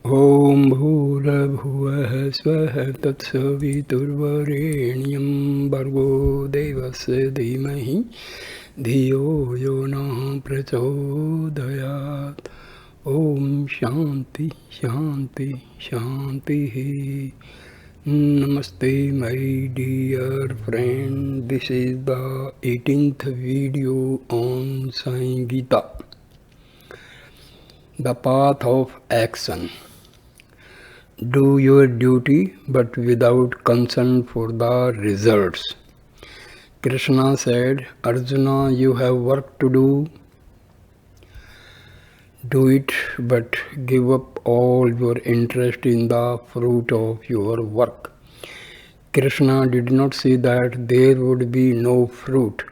ॐ भूर्भुवः स्वः तत्सवितुर्वरेण्यं भर्गो देवस्य धीमहि धियो यो नः प्रचोदयात्. ॐ शान्ति शान्ति शान्तिः. Namaste my dear friend. This is the 18th video on Sai Gita. The path of action. Do your duty but without concern for the results. Krishna said, Arjuna, you have work to do. Do it, but give up all your interest in the fruit of your work. Krishna did not say that there would be no fruit.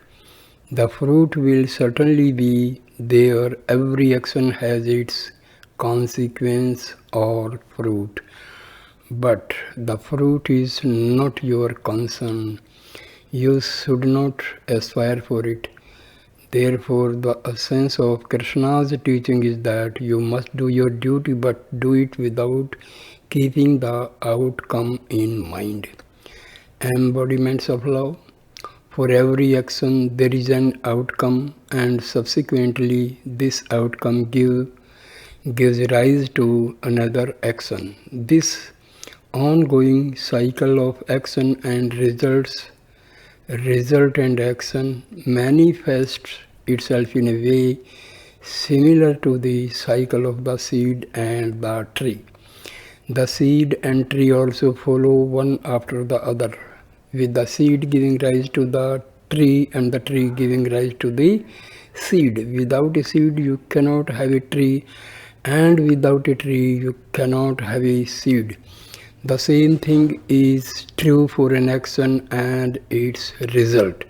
The fruit will certainly be there. Every action has its consequence or fruit. But the fruit is not your concern. You should not aspire for it. Therefore, the essence of Krishna's teaching is that you must do your duty, but do it without keeping the outcome in mind. Embodiments of love. For every action, there is an outcome, and subsequently, this outcome gives rise to another action. This ongoing cycle of action and result and action manifests itself in a way similar to the cycle of the seed and the tree. The seed and tree also follow one after the other, with the seed giving rise to the tree and the tree giving rise to the seed. Without a seed you cannot have a tree, and without a tree you cannot have a seed. The same thing is true for an action and its result.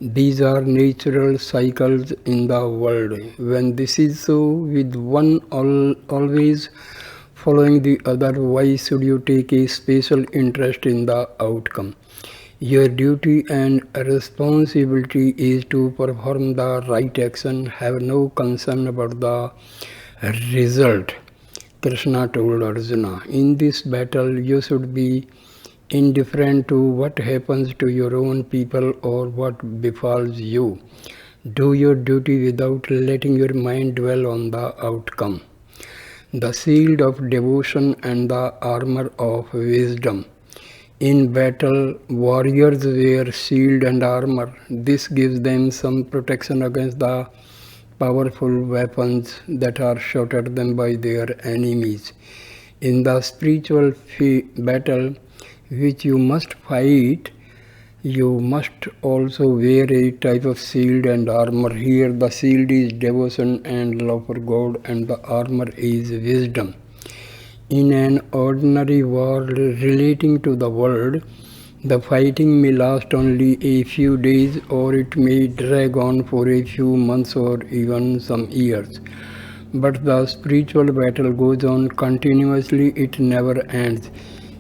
These are natural cycles in the world. When this is so, with one always following the other, why should you take a special interest in the outcome? Your duty and responsibility is to perform the right action. Have no concern about the result. Krishna told Arjuna, in this battle you should be indifferent to what happens to your own people or what befalls you. Do your duty without letting your mind dwell on the outcome. The shield of devotion and the armor of wisdom. In battle, warriors wear shield and armor. This gives them some protection against the powerful weapons that are shot at them by their enemies. In the spiritual battle which you must fight, you must also wear a type of shield and armor. Here the shield is devotion and love for God, and the armor is wisdom. In an ordinary war relating to the world, the fighting may last only a few days, or it may drag on for a few months or even some years. But the spiritual battle goes on continuously, it never ends.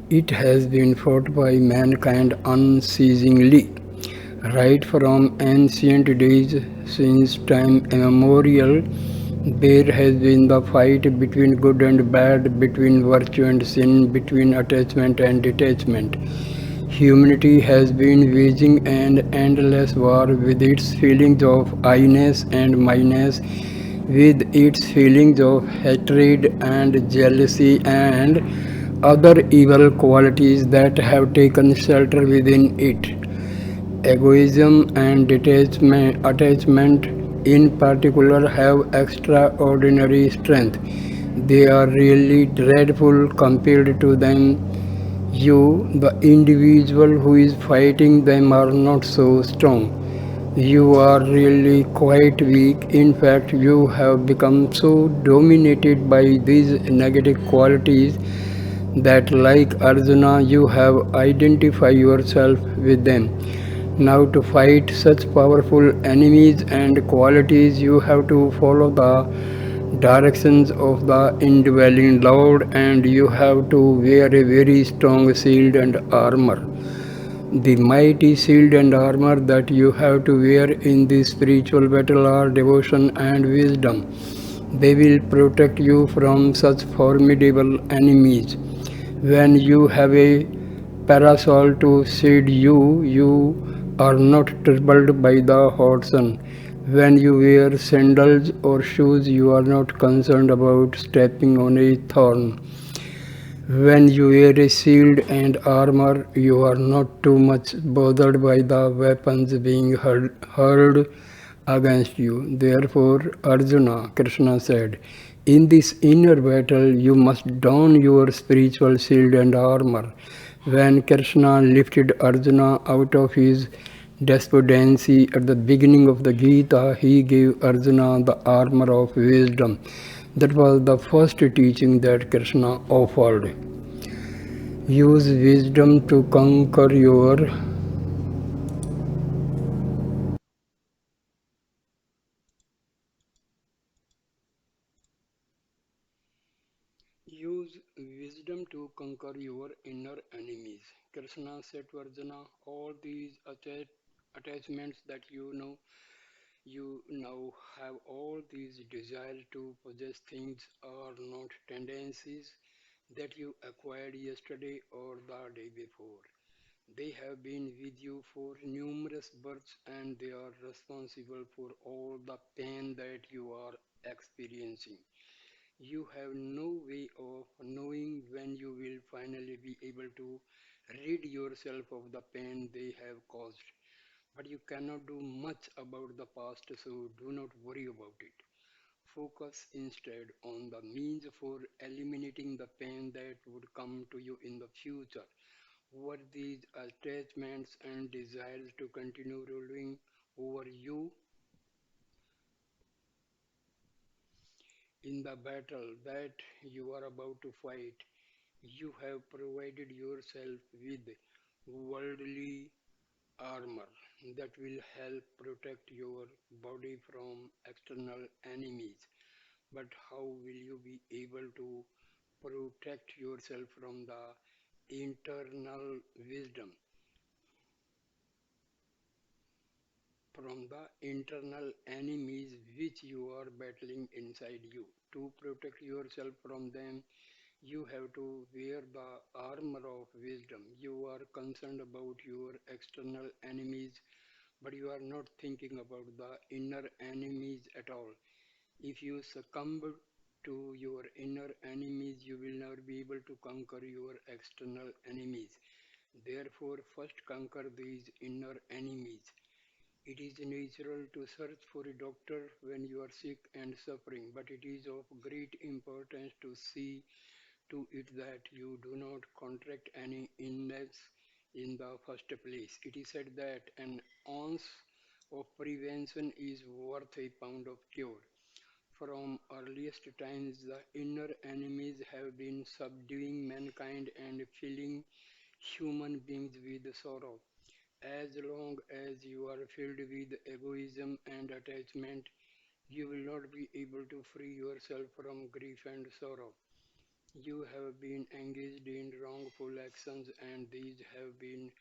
It has been fought by mankind unceasingly. Right from ancient days, since time immemorial, there has been the fight between good and bad, between virtue and sin, between attachment and detachment. Humanity has been waging an endless war with its feelings of I-ness and my-ness, with its feelings of hatred and jealousy and other evil qualities that have taken shelter within it. Egoism and attachment in particular have extraordinary strength. They are really dreadful compared to them. You, the individual who is fighting them, are not so strong. You are really quite weak. In fact, you have become so dominated by these negative qualities that, like Arjuna, you have identified yourself with them. Now, to fight such powerful enemies and qualities, you have to follow the directions of the indwelling Lord, and you have to wear a very strong shield and armor. The mighty shield and armor that you have to wear in this spiritual battle are devotion and wisdom. They will protect you from such formidable enemies. When you have a parasol to shade you, you are not troubled by the hot sun. When you wear sandals or shoes, you are not concerned about stepping on a thorn. When you wear a shield and armor, you are not too much bothered by the weapons being hurled against you. Therefore, Arjuna, Krishna said, in this inner battle, you must don your spiritual shield and armor. When Krishna lifted Arjuna out of his despondency at the beginning of the Gita, he gave Arjuna the armor of wisdom. That was the first teaching that Krishna offered. Use wisdom to conquer your Use wisdom to conquer your inner enemies. Krishna said to Arjuna, all these attachments that you now have all these desires to possess things are not tendencies that you acquired yesterday or the day before. They have been with you for numerous births and they are responsible for all the pain that you are experiencing. You have no way of knowing when you will finally be able to rid yourself of the pain they have caused. But you cannot do much about the past, so do not worry about it. Focus instead on the means for eliminating the pain that would come to you in the future. Were these attachments and desires to continue ruling over you in the battle that you are about to fight? You have provided yourself with worldly armor that will help protect your body from external enemies. But how will you be able to protect yourself from the internal wisdom, from the internal enemies which you are battling inside you? To protect yourself from them, you have to wear the armor of wisdom. You are concerned about your external enemies, but you are not thinking about the inner enemies at all. If you succumb to your inner enemies, you will never be able to conquer your external enemies. Therefore, first conquer these inner enemies. It is natural to search for a doctor when you are sick and suffering, but it is of great importance to see to it that you do not contract any illness in the first place. It is said that an ounce of prevention is worth a pound of cure. From earliest times, the inner enemies have been subduing mankind and filling human beings with sorrow. As long as you are filled with egoism and attachment, you will not be able to free yourself from grief and sorrow. You have been engaged in wrongful actions and these have been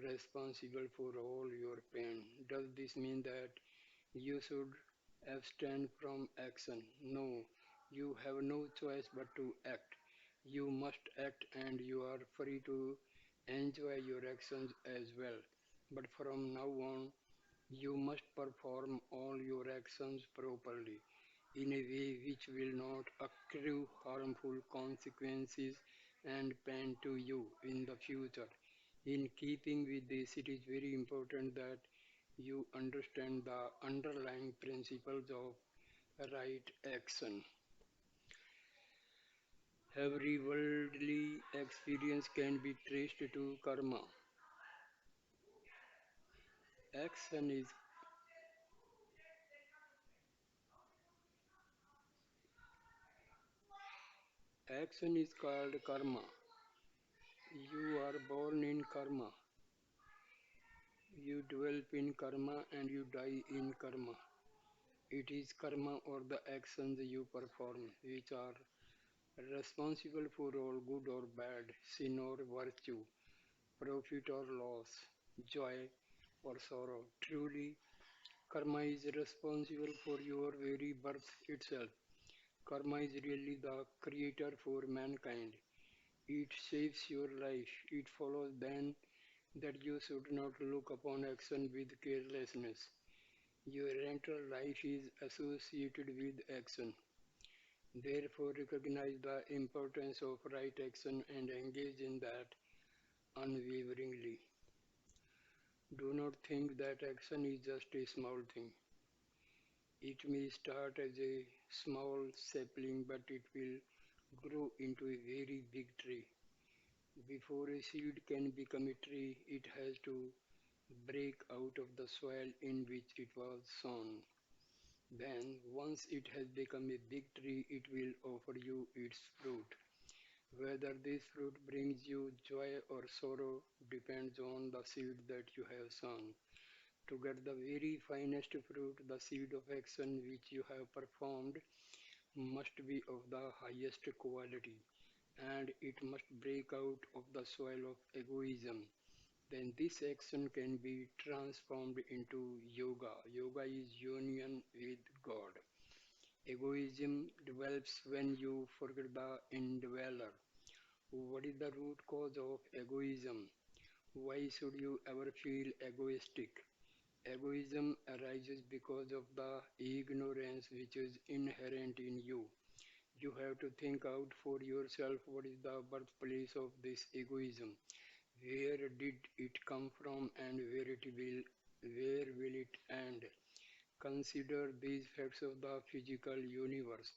responsible for all your pain. Does this mean that you should abstain from action? No, you have no choice but to act. You must act and you are free to enjoy your actions as well. But from now on, you must perform all your actions properly in a way which will not accrue harmful consequences and pain to you in the future. In keeping with this, it is very important that you understand the underlying principles of right action. Every worldly experience can be traced to karma. Action is action is called karma. You are born in karma. You develop in karma and you die in karma. It is karma or the actions you perform which are responsible for all good or bad, sin or virtue, profit or loss, joy or sorrow. Truly, karma is responsible for your very birth itself. Karma is really the creator for mankind. It shapes your life. It follows then that you should not look upon action with carelessness. Your entire life is associated with action. Therefore, recognize the importance of right action and engage in that unwaveringly. Do not think that action is just a small thing. It may start as a small sapling, but it will grow into a very big tree. Before a seed can become a tree, it has to break out of the soil in which it was sown. Then, once it has become a big tree, it will offer you its fruit. Whether this fruit brings you joy or sorrow depends on the seed that you have sown. To get the very finest fruit, the seed of action which you have performed must be of the highest quality, and it must break out of the soil of egoism. Then this action can be transformed into yoga. Yoga is union with God. Egoism develops when you forget the indweller. What is the root cause of egoism? Why should you ever feel egoistic? Egoism arises because of the ignorance which is inherent in you. You have to think out for yourself what is the birthplace of this egoism. Where did it come from and where will it end? Consider these facts of the physical universe.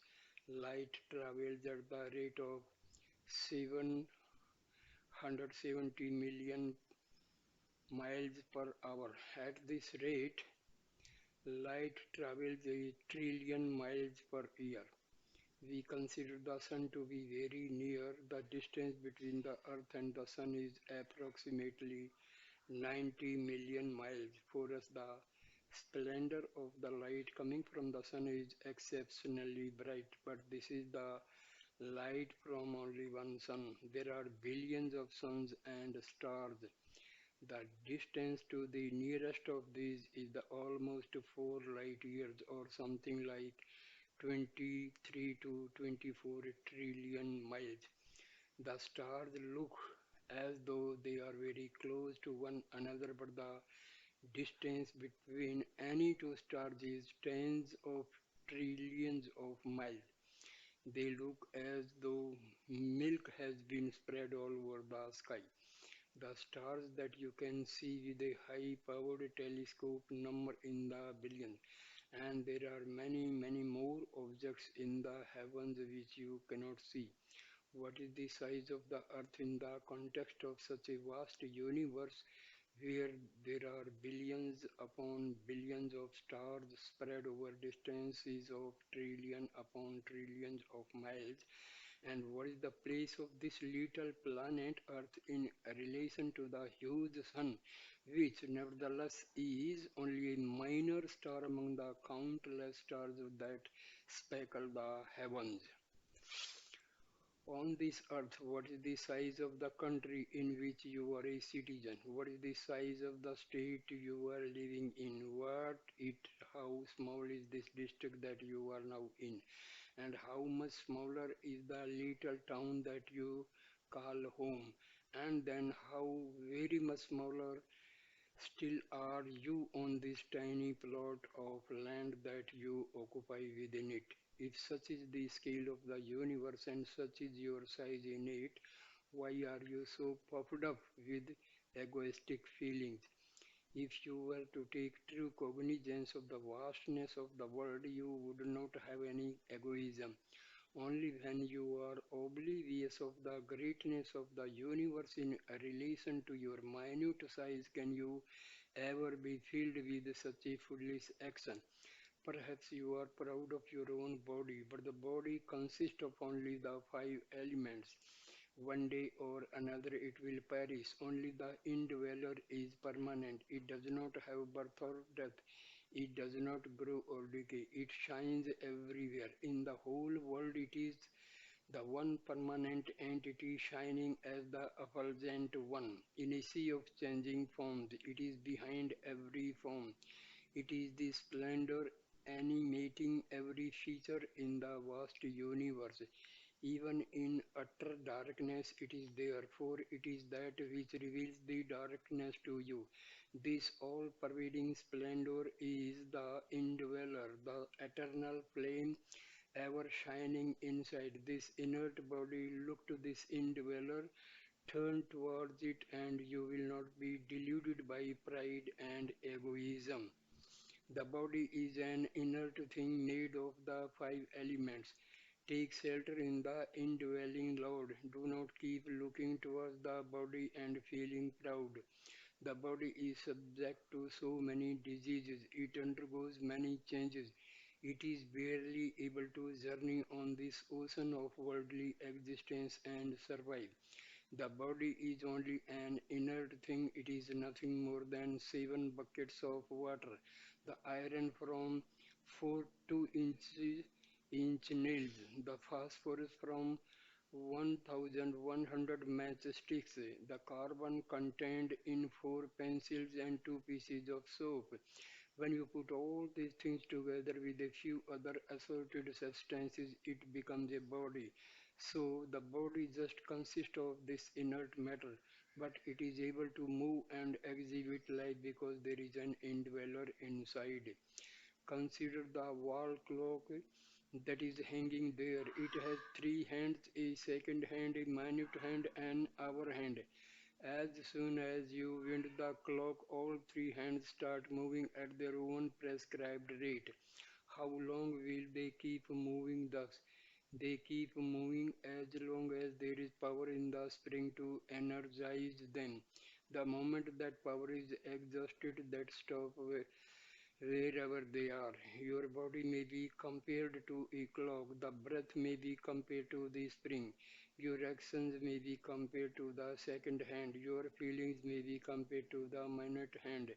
Light travels at the rate of 770 million miles per hour. At this rate, light travels a trillion miles per year. We consider the sun to be very near. The distance between the earth and the sun is approximately 90 million miles. For us, the splendor of the light coming from the sun is exceptionally bright, but this is the light from only one sun. There are billions of suns and stars. The distance to the nearest of these is the almost 4 light years or something like 23 to 24 trillion miles. The stars look as though they are very close to one another, but the distance between any two stars is tens of trillions of miles. They look as though milk has been spread all over the sky. The stars that you can see with a high powered telescope number in the billions, and there are many, many more objects in the heavens which you cannot see. What is the size of the earth in the context of such a vast universe where there are billions upon billions of stars spread over distances of trillion upon trillions of miles? And what is the place of this little planet Earth in relation to the huge sun, which nevertheless is only a minor star among the countless stars that speckle the heavens? On this earth, what is the size of the country in which you are a citizen? What is the size of the state you are living in? How small is this district that you are now in? And how much smaller is the little town that you call home? And then how very much smaller still are you on this tiny plot of land that you occupy within it? If such is the scale of the universe and such is your size in it, why are you so puffed up with egoistic feelings? If you were to take true cognizance of the vastness of the world, you would not have any egoism. Only when you are oblivious of the greatness of the universe in relation to your minute size can you ever be filled with such a foolish action. Perhaps you are proud of your own body, but the body consists of only the five elements. One day or another it will perish. Only the indweller is permanent. It does not have birth or death. It does not grow or decay. It shines everywhere. In the whole world it is the one permanent entity shining as the effulgent one. In a sea of changing forms, it is behind every form. It is the splendor animating every feature in the vast universe. Even in utter darkness, it is there, for it is that which reveals the darkness to you. This all pervading splendor is the indweller, the eternal flame ever shining inside this inert body. Look to this indweller, turn towards it, and you will not be deluded by pride and egoism. The body is an inert thing made of the five elements. Take shelter in the indwelling Lord. Do not keep looking towards the body and feeling proud. The body is subject to so many diseases. It undergoes many changes. It is barely able to journey on this ocean of worldly existence and survive. The body is only an inert thing. It is nothing more than 7 buckets of water. The iron from 4 2 inch nails, the phosphorus from 1100 matchsticks, the carbon contained in 4 pencils and 2 pieces of soap. When you put all these things together with a few other assorted substances, it becomes a body. So the body just consists of this inert matter, but it is able to move and exhibit life because there is an indweller inside. Consider the wall clock that is hanging there. It has 3 hands, a second hand, a minute hand, and hour hand. As soon as you wind the clock, all 3 hands start moving at their own prescribed rate. How long will they keep moving thus? They keep moving as long as there is power in the spring to energize them. The moment that power is exhausted, that stop wherever they are. Your body may be compared to a clock, the breath may be compared to the spring, your actions may be compared to the second hand, your feelings may be compared to the minute hand,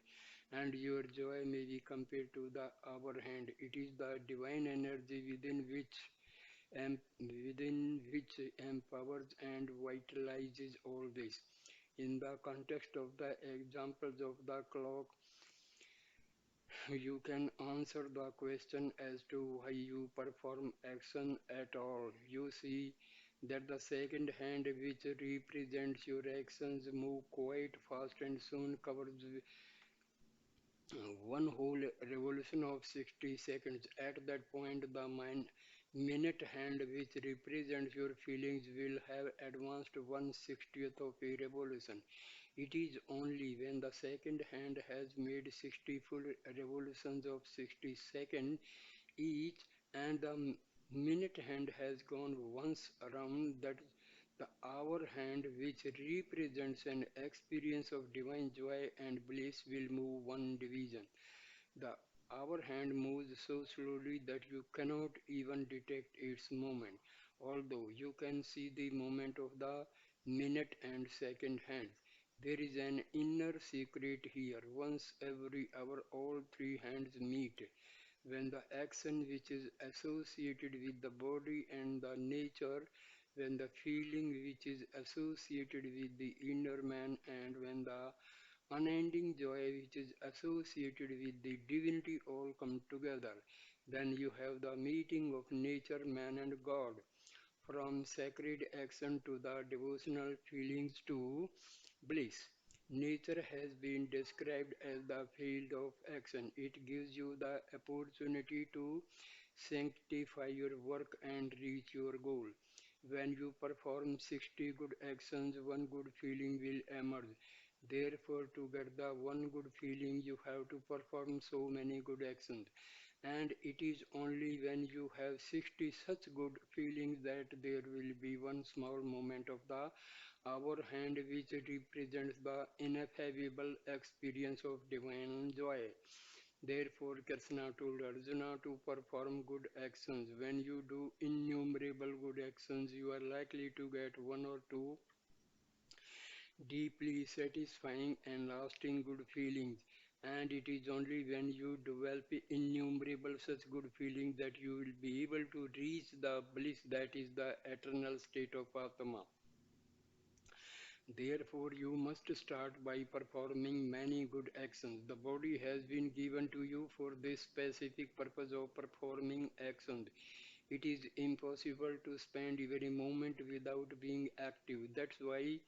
and your joy may be compared to the hour hand. It is the divine energy within which empowers and vitalizes all this. In the context of the examples of the clock, you can answer the question as to why you perform action at all. You see that the second hand, which represents your actions, move quite fast and soon covers one whole revolution of 60 seconds. At that point, the minute hand, which represents your feelings, will have advanced 1/60th of a revolution. It is only when the second hand has made 60 full revolutions of 60 seconds each and the minute hand has gone once around that the hour hand, which represents an experience of divine joy and bliss, will move one division. The hour hand moves so slowly that you cannot even detect its movement, although you can see the movement of the minute and second hands. There is an inner secret here. Once every hour, all 3 hands meet. When the action which is associated with the body and the nature, when the feeling which is associated with the inner man, and when the unending joy which is associated with the divinity all come together, then you have the meeting of nature, man, and God. From sacred action to the devotional feelings to bliss. Nature has been described as the field of action. It gives you the opportunity to sanctify your work and reach your goal. When you perform 60 good actions, one good feeling will emerge. Therefore, to get the one good feeling, you have to perform so many good actions. And it is only when you have 60 such good feelings that there will be one small moment of the hour hand which represents the ineffable experience of divine joy. Therefore, Krishna told Arjuna to perform good actions. When you do innumerable good actions, you are likely to get one or two deeply satisfying and lasting good feelings. And it is only when you develop innumerable such good feelings that you will be able to reach the bliss that is the eternal state of Atma. Therefore, you must start by performing many good actions. The body has been given to you for this specific purpose of performing actions. It is impossible to spend even a moment without being active. That's why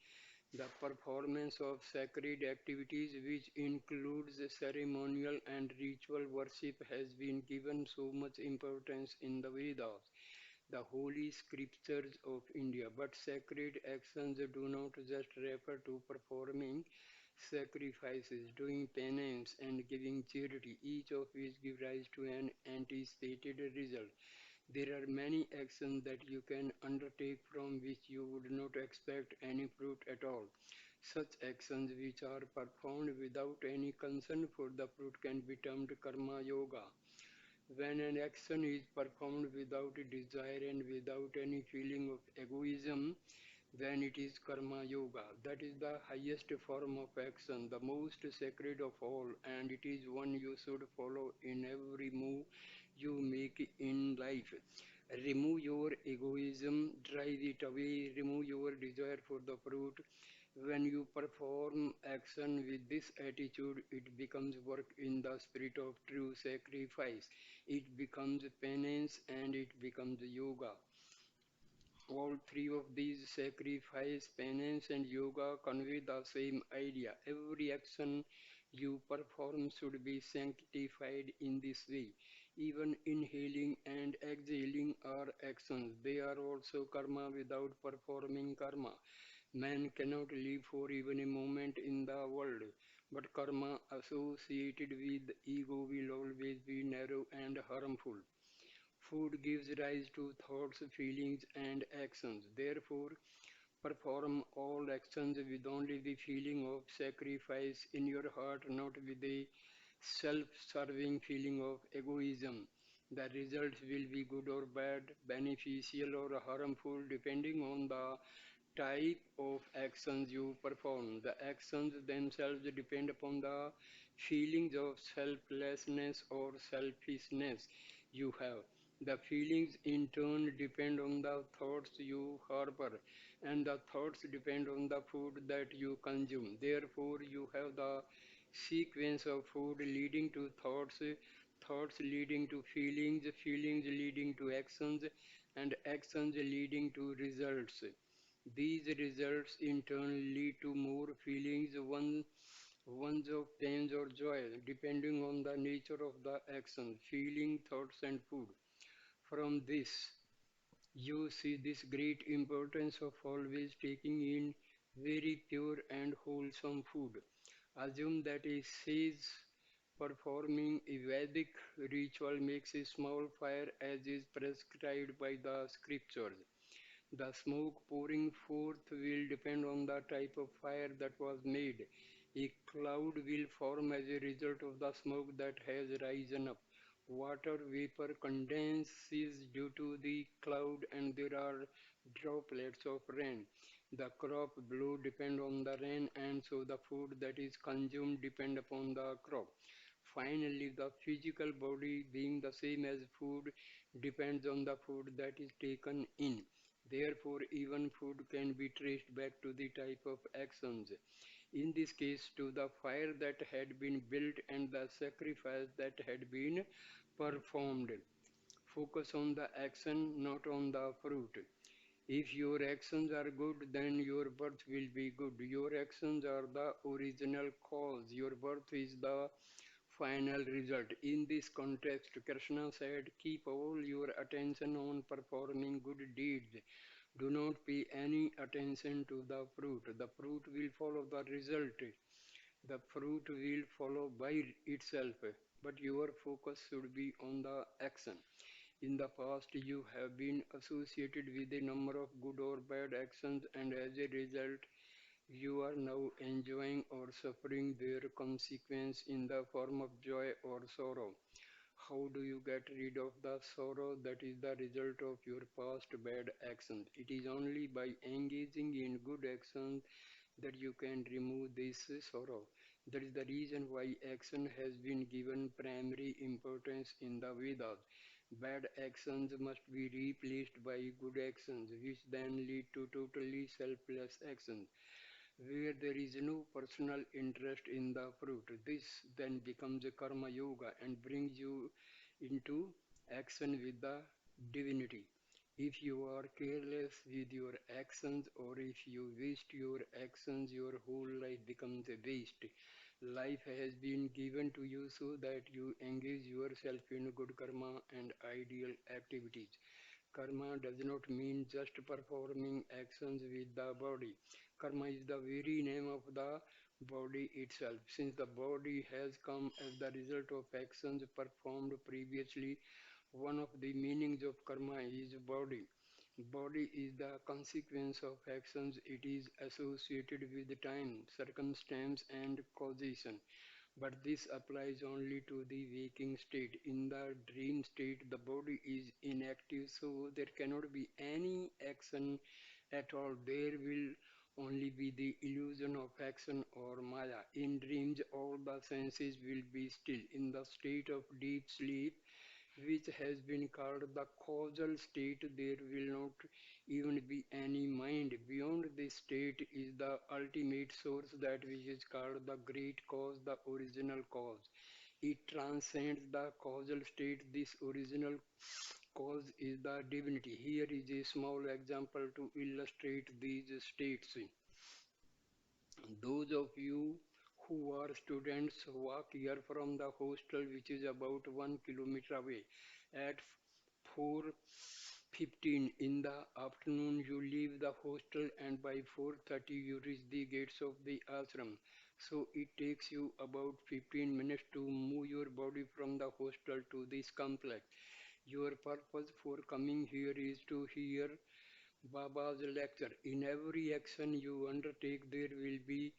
the performance of sacred activities, which includes ceremonial and ritual worship, has been given so much importance in the Vedas, the holy scriptures of India. But sacred actions do not just refer to performing sacrifices, doing penance, and giving charity, each of which give rise to an anticipated result. There are many actions that you can undertake from which you would not expect any fruit at all. Such actions which are performed without any concern for the fruit can be termed karma yoga. When an action is performed without a desire and without any feeling of egoism, then it is karma yoga. That is the highest form of action, the most sacred of all, and it is one you should follow in every move you make in life. Remove your egoism, drive it away, remove your desire for the fruit. When you perform action with this attitude, it becomes work in the spirit of true sacrifice. It becomes penance and it becomes yoga. All three of these, sacrifice, penance, and yoga, convey the same idea. Every action you perform should be sanctified in this way. Even inhaling and exhaling are actions. They are also karma without performing karma. Man cannot live for even a moment in the world, but karma associated with ego will always be narrow and harmful. Food gives rise to thoughts, feelings, and actions. Therefore, perform all actions with only the feeling of sacrifice in your heart, not with a self serving feeling of egoism. The results will be good or bad, beneficial or harmful, depending on the type of actions you perform. The actions themselves depend upon the feelings of selflessness or selfishness you have. The feelings in turn depend on the thoughts you harbor, and the thoughts depend on the food that you consume. Therefore, you have the sequence of food leading to thoughts, thoughts leading to feelings, feelings leading to actions, and actions leading to results. These results in turn lead to more feelings, ones of pain or joy, depending on the nature of the action, feeling, thoughts, and food. From this, you see this great importance of always taking in very pure and wholesome food. Assume that a sage performing a Vedic ritual makes a small fire as is prescribed by the scriptures. The smoke pouring forth will depend on the type of fire that was made. A cloud will form as a result of the smoke that has risen up. Water vapor condenses due to the cloud and there are droplets of rain. The crop blow depend on the rain and so the food that is consumed depend upon the crop. Finally, the physical body being the same as food depends on the food that is taken in. Therefore, even food can be traced back to the type of actions. In this case, to the fire that had been built and the sacrifice that had been performed. Focus on the action, not on the fruit. If your actions are good, then your birth will be good. Your actions are the original cause. Your birth is the final result. In this context, Krishna said, keep all your attention on performing good deeds. Do not pay any attention to the fruit. The fruit will follow the result. The fruit will follow by itself, but your focus should be on the action. In the past, you have been associated with a number of good or bad actions, and as a result, you are now enjoying or suffering their consequence in the form of joy or sorrow. How do you get rid of the sorrow that is the result of your past bad actions? It is only by engaging in good actions that you can remove this sorrow. That is the reason why action has been given primary importance in the Vedas. Bad actions must be replaced by good actions, which then lead to totally selfless actions. where there is no personal interest in the fruit. This then becomes a karma yoga and brings you into action with the divinity. If you are careless with your actions or if you waste your actions, your whole life becomes a waste. Life has been given to you so that you engage yourself in good karma and ideal activities. Karma does not mean just performing actions with the body. Karma is the very name of the body itself. Since the body has come as the result of actions performed previously, one of the meanings of karma is body. Body is the consequence of actions. It is associated with time, circumstance, and causation. But this applies only to the waking state. In the dream state, the body is inactive, so there cannot be any action at all. There will only be the illusion of action or maya. In dreams, all the senses will be still. In the state of deep sleep, which has been called the causal state, there will not even be any mind. Beyond this state is the ultimate source, that which is called the great cause, the original cause. It transcends the causal state. This original cause is the divinity. Here is a small example to illustrate these states. Those of you who are students walk here from the hostel, which is about 1 kilometer away. At 4:15 in the afternoon, you leave the hostel, and by 4:30 you reach the gates of the ashram. So it takes you about 15 minutes to move your body from the hostel to this complex. Your purpose for coming here is to hear Baba's lecture. In every action you undertake, there will be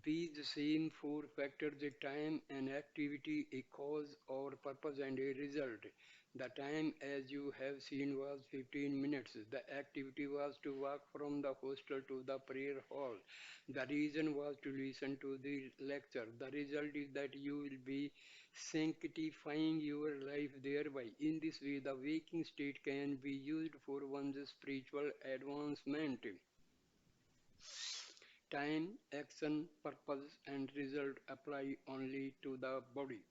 these same four factors: a time, an activity, a cause or purpose, and a result. The time, as you have seen, was 15 minutes. The activity was to walk from the hostel to the prayer hall. The reason was to listen to the lecture. The result is that you will be sanctifying your life thereby. In this way, the waking state can be used for one's spiritual advancement. Time, action, purpose, and result apply only to the body.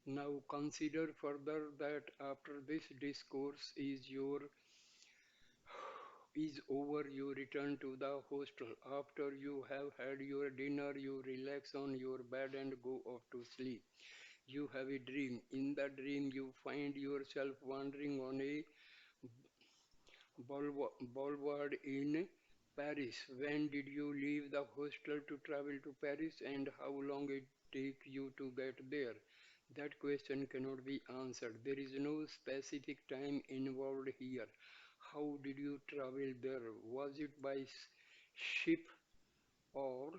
Now consider further that after this discourse is over, you return to the hostel. After you have had your dinner, you relax on your bed and go off to sleep. You have a dream. In the dream, you find yourself wandering on a boulevard in Paris. When did you leave the hostel to travel to Paris, and how long it take you to get there? That question cannot be answered. There is no specific time involved here. How did you travel there? Was it by ship or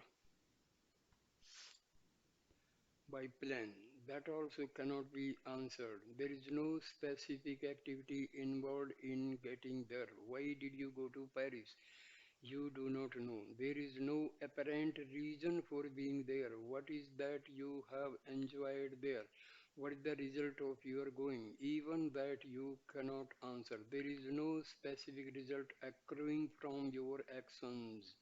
by plane? That also cannot be answered. There is no specific activity involved in getting there. Why did you go to Paris? You do not know. There is no apparent reason for being there. What is that you have enjoyed there? What is the result of your going? Even that you cannot answer. There is no specific result accruing from your actions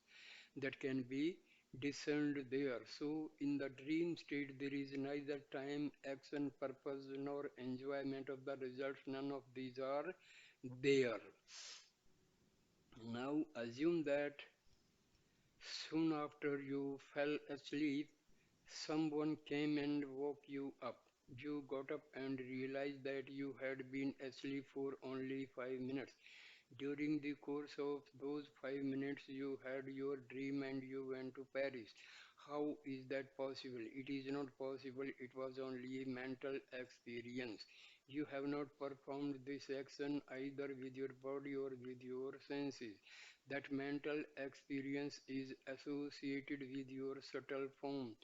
that can be discerned there. So, in the dream state, there is neither time, action, purpose, nor enjoyment of the results. None of these are there. Now, assume that soon after you fell asleep, someone came and woke you up. You got up and realized that you had been asleep for only 5 minutes. During the course of those 5 minutes, you had your dream and you went to Paris. How is that possible? It is not possible. It was only a mental experience. You have not performed this action either with your body or with your senses. That mental experience is associated with your subtle form,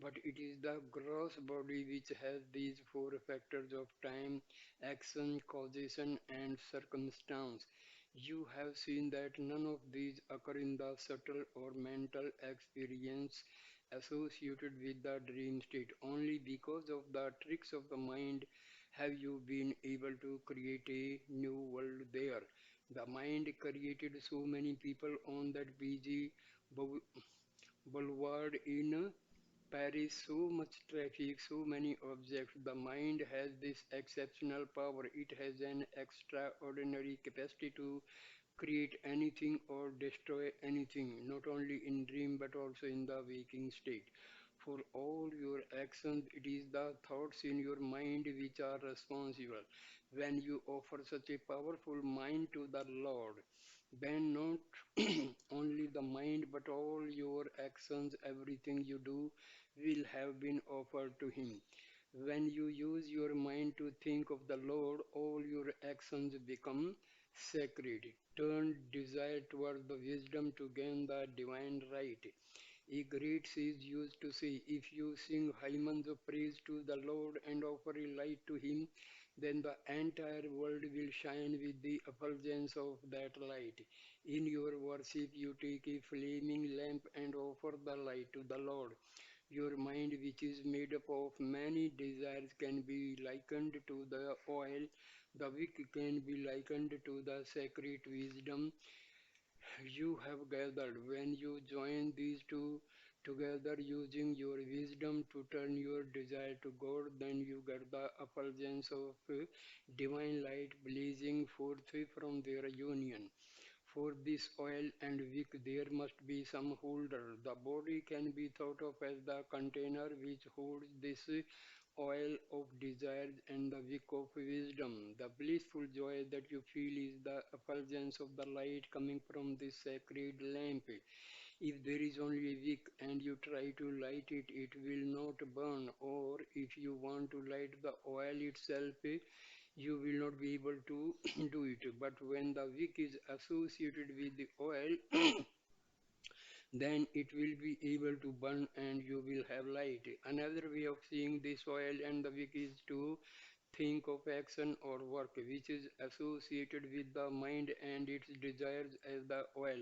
but it is the gross body which has these four factors of time, action, causation, and circumstance. You have seen that none of these occur in the subtle or mental experience associated with the dream state. Only because of the tricks of the mind have you been able to create a new world there. The mind created so many people on that busy boulevard in Paris, so much traffic, so many objects. The mind has this exceptional power. It has an extraordinary capacity to create anything or destroy anything, not only in dream but also in the waking state. For all your actions, it is the thoughts in your mind which are responsible. When you offer such a powerful mind to the Lord, then not only the mind but all your actions, everything you do, will have been offered to Him. When you use your mind to think of the Lord, all your actions become sacred. Turn desire towards the wisdom to gain the divine right. A great sage used to say, if you sing hymns of praise to the Lord and offer a light to Him, then the entire world will shine with the effulgence of that light. In your worship, you take a flaming lamp and offer the light to the Lord. Your mind, which is made up of many desires, can be likened to the oil. The wick can be likened to the sacred wisdom you have gathered. When you join these two together using your wisdom to turn your desire to God, then you get the effulgence of divine light blazing forth from their union. For this oil and wick there must be some holder. The body can be thought of as the container which holds this oil of desires and the wick of wisdom. The blissful joy that you feel is the effulgence of the light coming from this sacred lamp. If there is only a wick and you try to light it, it will not burn. Or if you want to light the oil itself, you will not be able to do it. But when the wick is associated with the oil, then it will be able to burn and you will have light. Another way of seeing this oil and the wick is to think of action or work which is associated with the mind and its desires as the oil.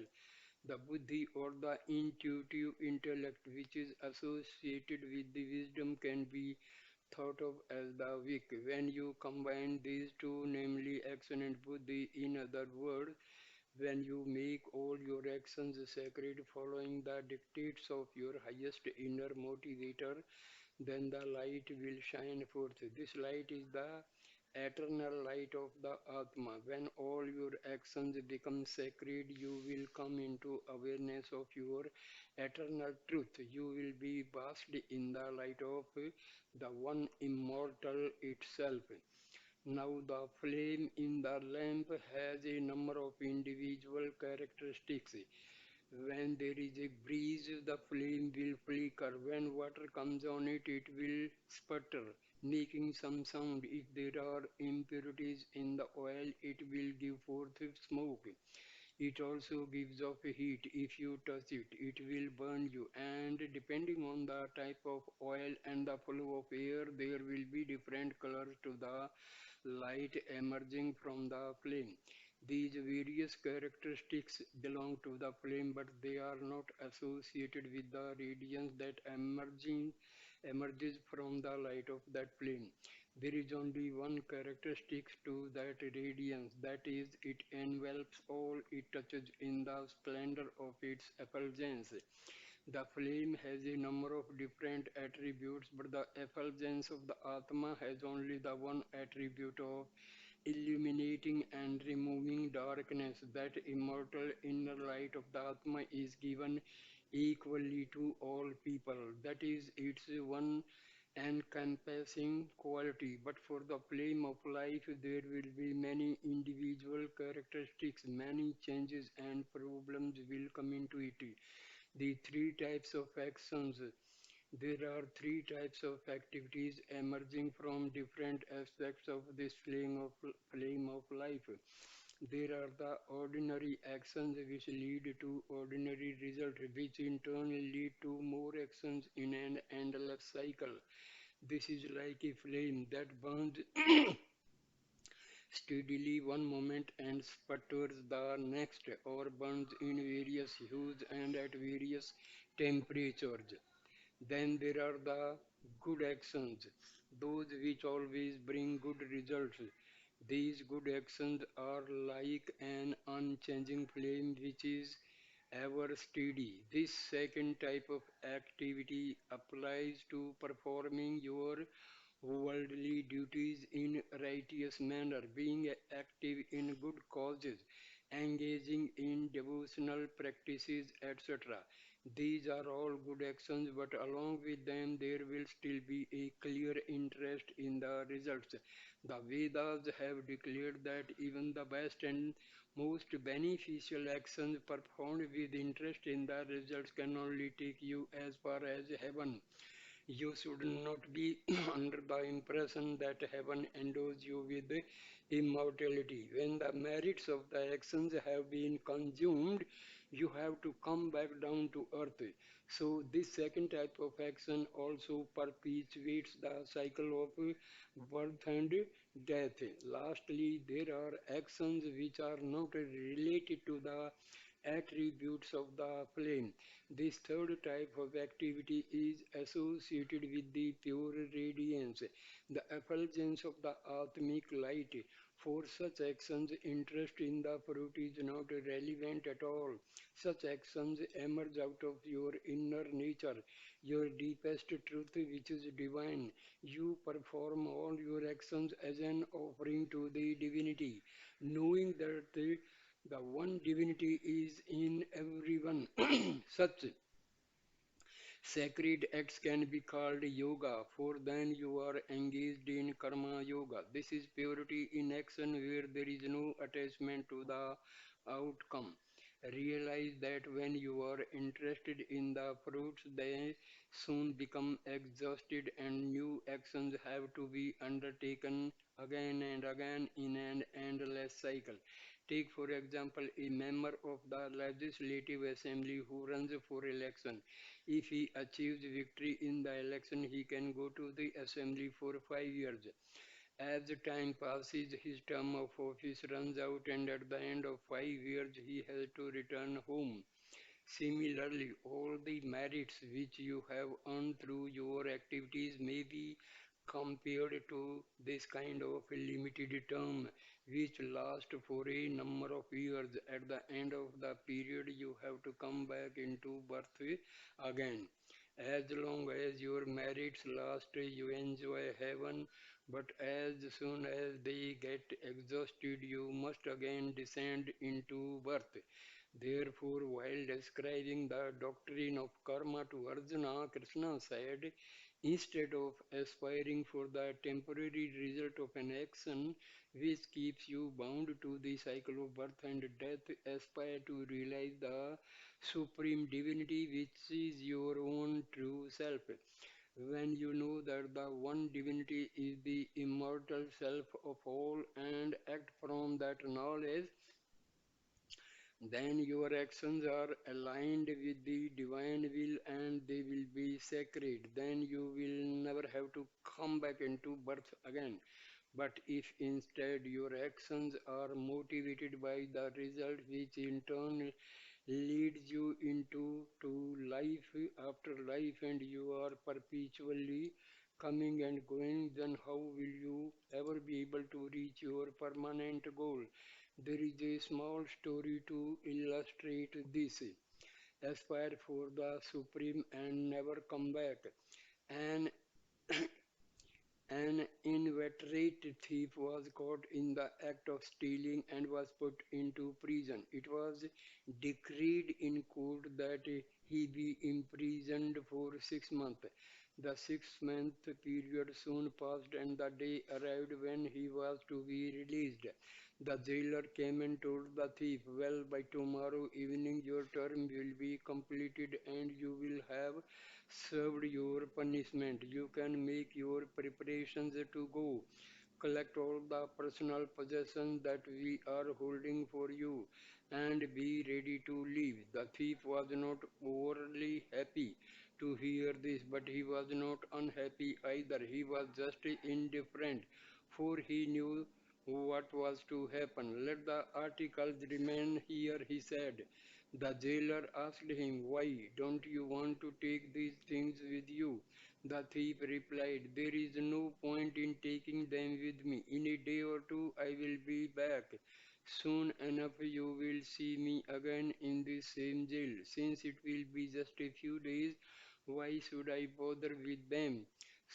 The buddhi or the intuitive intellect which is associated with the wisdom can be thought of as the wick. When you combine these two, namely action and buddhi, in other words, when you make all your actions sacred following the dictates of your highest inner motivator, then the light will shine forth. This light is the eternal light of the Atma. When all your actions become sacred, you will come into awareness of your eternal truth. You will be bathed in the light of the one immortal itself. Now, the flame in the lamp has a number of individual characteristics. When there is a breeze, the flame will flicker. When water comes on it, it will sputter, making some sound. If there are impurities in the oil, it will give forth smoke. It also gives off heat. If you touch it, it will burn you. And depending on the type of oil and the flow of air, there will be different colors to the light emerging from the flame. These various characteristics belong to the flame, but they are not associated with the radiance that emerges from the light of that flame. There is only one characteristic to that radiance, that is, it envelops all it touches in the splendor of its effulgence. The flame has a number of different attributes, but the effulgence of the Atma has only the one attribute of illuminating and removing darkness. That immortal inner light of the Atma is given equally to all people. That is its one encompassing quality. But for the flame of life, there will be many individual characteristics, many changes and problems will come into it. The three types of actions. There are three types of activities emerging from different aspects of this flame of life. There are the ordinary actions which lead to ordinary results, which in turn lead to more actions in an endless cycle. This is like a flame that burns steadily one moment and sputters the next, or burns in various hues and at various temperatures. Then there are the good actions, those which always bring good results. These good actions are like an unchanging flame which is ever steady. This second type of activity applies to performing your worldly duties in righteous manner, being active in good causes, engaging in devotional practices, etc. These are all good actions, but along with them, there will still be a clear interest in the results. The Vedas have declared that even the best and most beneficial actions performed with interest in the results can only take you as far as heaven. You should not be under the impression that heaven endows you with immortality. When the merits of the actions have been consumed, you have to come back down to earth. So, this second type of action also perpetuates the cycle of birth and death. Lastly, there are actions which are not related to the attributes of the flame. This third type of activity is associated with the pure radiance, the effulgence of the Atmic light. For such actions, interest in the fruit is not relevant at all. Such actions emerge out of your inner nature, your deepest truth, which is divine. You perform all your actions as an offering to the divinity, knowing that the one divinity is in everyone. Such sacred acts can be called yoga, for then you are engaged in karma yoga. This is purity in action where there is no attachment to the outcome. Realize that when you are interested in the fruits, they soon become exhausted and new actions have to be undertaken again and again in an endless cycle. Take, for example, a member of the Legislative Assembly who runs for election. If he achieves victory in the election, he can go to the assembly for 5 years. As the time passes, his term of office runs out, and at the end of 5 years, he has to return home. Similarly, all the merits which you have earned through your activities may be compared to this kind of a limited term which lasts for a number of years. At the end of the period, you have to come back into birth again. As long as your merits last, you enjoy heaven, but as soon as they get exhausted, you must again descend into birth. Therefore, while describing the doctrine of karma to Arjuna, Krishna said, instead of aspiring for the temporary result of an action which keeps you bound to the cycle of birth and death, aspire to realize the supreme divinity which is your own true self. When you know that the one divinity is the immortal self of all and act from that knowledge, then your actions are aligned with the divine will and they will be sacred. Then you will never have to come back into birth again. But if instead your actions are motivated by the result, which in turn leads you into to life after life, and you are perpetually coming and going, then how will you ever be able to reach your permanent goal? There is a small story to illustrate this. Aspire for the supreme and never come back. An an inveterate thief was caught in the act of stealing and was put into prison. It was decreed in court that he be imprisoned for 6 months. The 6 month period soon passed and the day arrived when he was to be released. The jailer came and told the thief, well, by tomorrow evening your term will be completed and you will have served your punishment. You can make your preparations to go. Collect all the personal possessions that we are holding for you and be ready to leave. The thief was not overly happy to hear this, but he was not unhappy either. He was just indifferent, for he knew what was to happen. Let the articles remain here, he said. The jailer asked him, why don't you want to take these things with you? The thief replied, there is no point in taking them with me. In a day or two I will be back. Soon enough you will see me again in the same jail. Since it will be just a few days, why should I bother with them?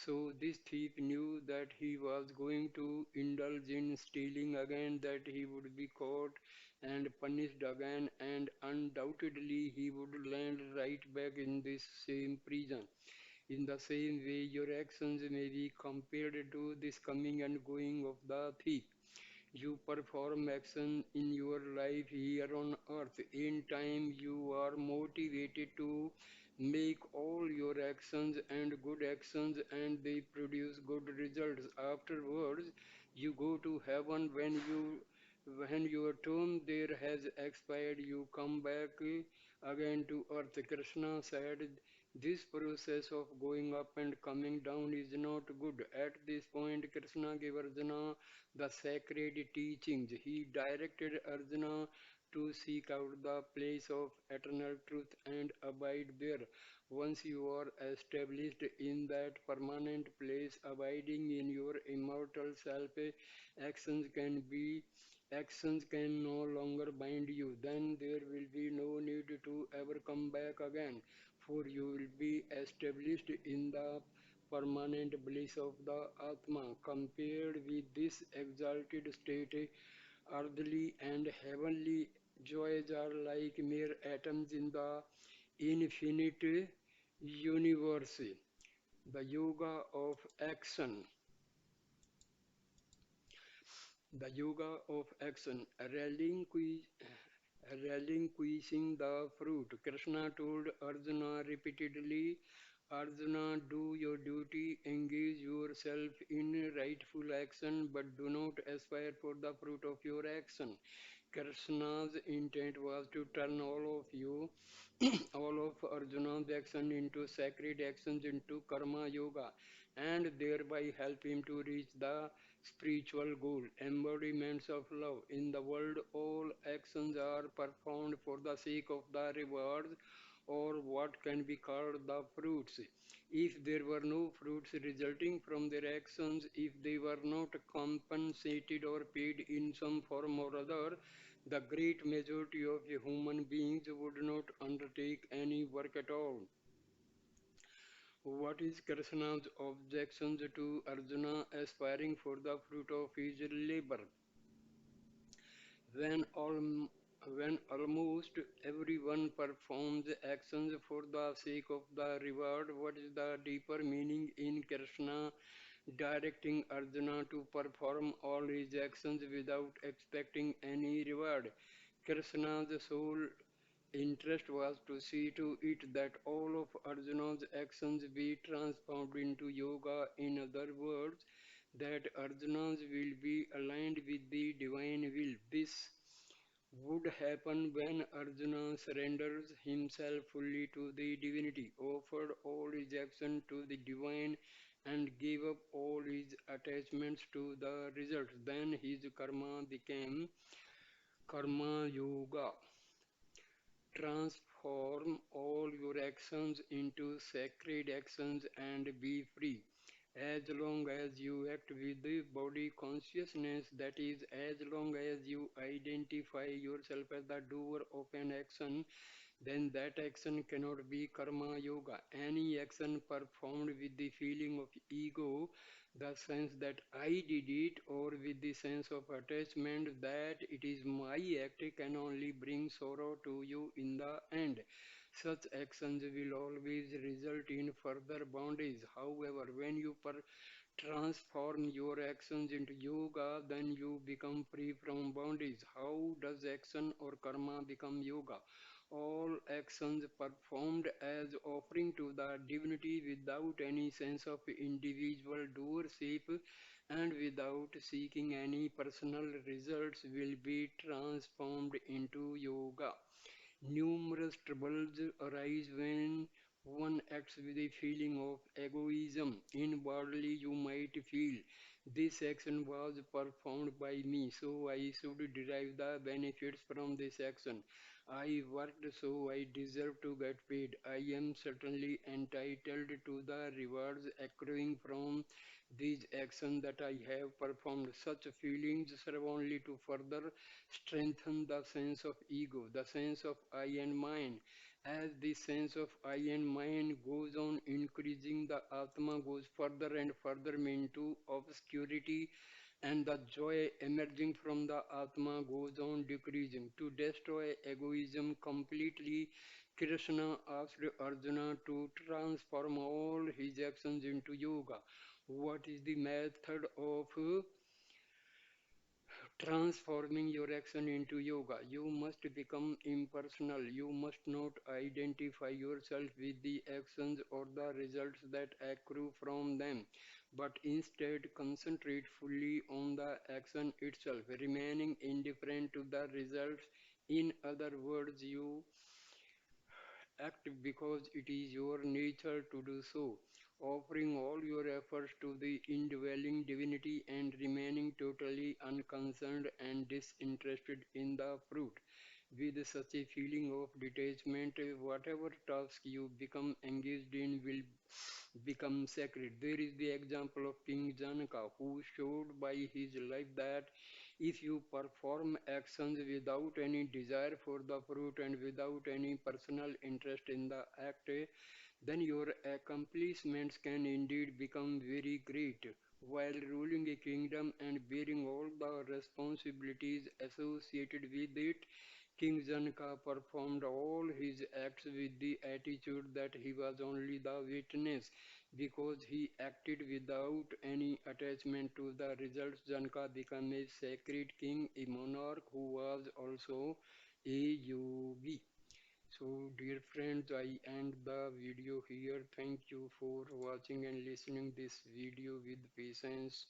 So this thief knew that he was going to indulge in stealing again, that he would be caught and punished again, and undoubtedly he would land right back in this same prison. In the same way, your actions may be compared to this coming and going of the thief. You perform action in your life here on earth. In time, you are motivated to make all your actions and good actions, and they produce good results. Afterwards, you go to heaven when your term there has expired, you come back again to earth. Krishna said this process of going up and coming down is not good. At this point, Krishna gave Arjuna the sacred teachings. He directed Arjuna to seek out the place of eternal truth and abide there. Once you are established in that permanent place, abiding in your immortal self, actions can be actions can no longer bind you. Then there will be no need to ever come back again, for you will be established in the permanent bliss of the Atma. Compared with this exalted state, earthly and heavenly joys are like mere atoms in the infinite universe. The yoga of action. The yoga of action, relinquishing the fruit. Krishna told Arjuna repeatedly, Arjuna, do your duty, engage yourself in rightful action, but do not aspire for the fruit of your action. Krishna's intent was to turn all of you, all of Arjuna's action into sacred actions, into karma yoga, and thereby help him to reach the spiritual goal, embodiments of love. In the world, all actions are performed for the sake of the rewards, or what can be called the fruits. If there were no fruits resulting from their actions, if they were not compensated or paid in some form or other, the great majority of human beings would not undertake any work at all. What is Krishna's objection to Arjuna aspiring for the fruit of his labor? When, al- when almost everyone performs actions for the sake of the reward, what is the deeper meaning in Krishna directing Arjuna to perform all his actions without expecting any reward? Krishna's sole interest was to see to it that all of Arjuna's actions be transformed into yoga. In other words, that Arjuna's will be aligned with the divine will. This would happen when Arjuna surrenders himself fully to the divinity, offered all his action to the divine, and gave up all his attachments to the result. Then his karma became karma yoga. Transform all your actions into sacred actions and be free. As long as you act with the body consciousness, that is, as long as you identify yourself as the doer of an action, then that action cannot be karma yoga. Any action performed with the feeling of ego, the sense that I did it, or with the sense of attachment that it is my act, can only bring sorrow to you in the end. Such actions will always result in further bondage. However, when you transform your actions into yoga, then you become free from bondage. How does action or karma become yoga? All actions performed as offering to the divinity without any sense of individual doership and without seeking any personal results will be transformed into yoga. Numerous troubles arise when one acts with a feeling of egoism. Inwardly, you might feel this action was performed by me, so I should derive the benefits from this action. I worked so I deserve to get paid. I am certainly entitled to the rewards accruing from these actions that I have performed. Such feelings serve only to further strengthen the sense of ego, the sense of I and mine. As the sense of I and mine goes on increasing, the Atma goes further and further into obscurity, and the joy emerging from the Atma goes on decreasing. To destroy egoism completely, Krishna asked Arjuna to transform all his actions into yoga. What is the method of transforming your action into yoga? You must become impersonal. You must not identify yourself with the actions or the results that accrue from them, but instead concentrate fully on the action itself, remaining indifferent to the results. In other words, you act because it is your nature to do so, offering all your efforts to the indwelling divinity and remaining totally unconcerned and disinterested in the fruit. With such a feeling of detachment, whatever task you become engaged in will become sacred. There is the example of King Janaka, who showed by his life that if you perform actions without any desire for the fruit and without any personal interest in the act, then your accomplishments can indeed become very great. While ruling a kingdom and bearing all the responsibilities associated with it, King Janaka performed all his acts with the attitude that he was only the witness. Because he acted without any attachment to the results, Janaka became a sacred king, a monarch who was also a yogi. So, dear friends, I end the video here. Thank you for watching and listening this video with patience.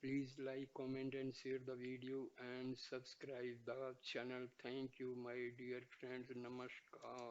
Please like, comment, and share the video and subscribe the channel. Thank you, my dear friends. Namaskar.